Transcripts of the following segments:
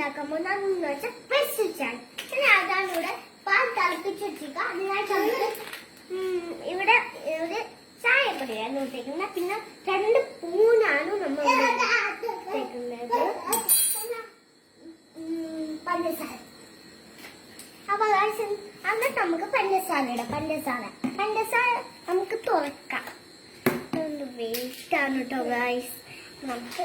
ഉണ്ടാക്കാൻ പോകുന്ന വെച്ചാൽ വെച്ചിട്ടാണ്. അതാണ് ഇവിടെ പാൽ തിളപ്പിച്ച് വെച്ചിരിക്കുക. അതിനായിട്ട് നമുക്ക് ഇവിടെ ഒരു ചായപ്പൊടിയാണ് ഇട്ടേക്കുന്നത്. പിന്നെ 2 സ്പൂണാണ് നമ്മൾ ഇട്ടേക്കുന്നത് പഞ്ചസാര. അപ്പൊ എന്നിട്ട് നമുക്ക് പഞ്ചസാര ഇടാം. പഞ്ചസാര നമുക്ക് തുറക്കാം. വേസ്റ്റ് ആണ് കേട്ടോ ഗൈസ്. നമുക്ക്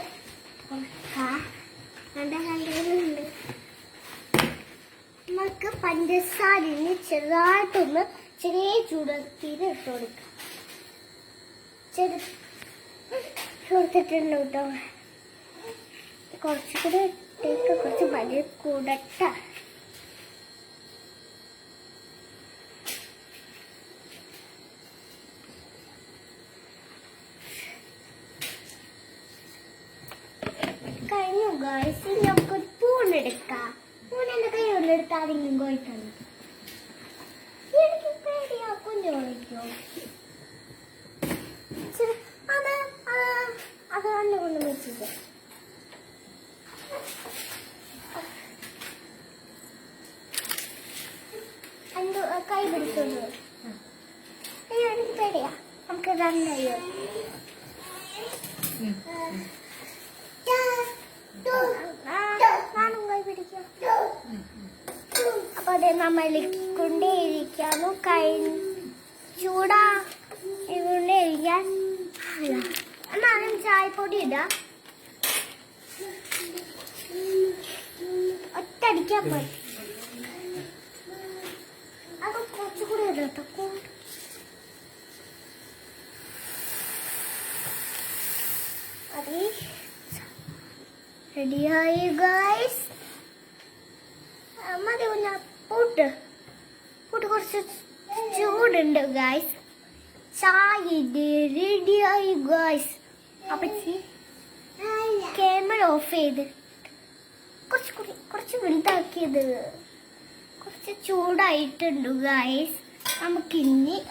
നമുക്ക് പഞ്ചസാരന് ചെറുതായിട്ടൊന്ന് ചെറിയ ചൂടത്തിൽ ഇട്ട് കൊടുക്കാം. കൊടുത്തിട്ടുണ്ട് കേട്ടോ. കുറച്ചുകൂടെ ഇട്ടേക്ക്, കുറച്ച് വലിയ കൂടട്ട. കഴിഞ്ഞു ഗൈസ്. ഇനി നമുക്കൊരു പൂണെടുക്കാം. പൂണെന്റെ കൈ കൊണ്ടെടുത്ത് ആരെങ്കിലും കോഴിക്കണം. എനിക്ക് പേടിയാ. കുഞ്ഞു കോഴിക്കോ? അത് കണ്ണു കൊണ്ട് വെച്ചിട്ട് കൈ പിടിച്ചോളൂ. അയ്യോ എനിക്ക് പേടിയാ. നമുക്ക് റണ്ണയ്യോ. ഞാനും കൈ പിടിക്കാം. അപ്പൊ അത് നമ്മൾ കൊണ്ടേയിരിക്കാന്നു. കൈ ചൂടാ കൊണ്ടേയിരിക്കാൻ. എന്നാലും ചായപ്പൊടി ഇടാം. ഒറ്റടിക്കാൻ പറ്റും. അത് കുറച്ചുകൂടി ഇടട്ടോ. അതെ, റെഡിയായി ഗൈസ്. മതി കുഞ്ഞ. പൂട്ട് കുറച്ച് ചൂടുണ്ട് ഗൈസ്. ചായ റെഡിയായി ഗൈസ്. അപ്പൊ ക്യാമറ ഓഫ് ചെയ്ത് കുറച്ച് വലുതാക്കിയത്. കുറച്ച് ചൂടായിട്ടുണ്ട് ഗൈസ്. നമുക്കിനി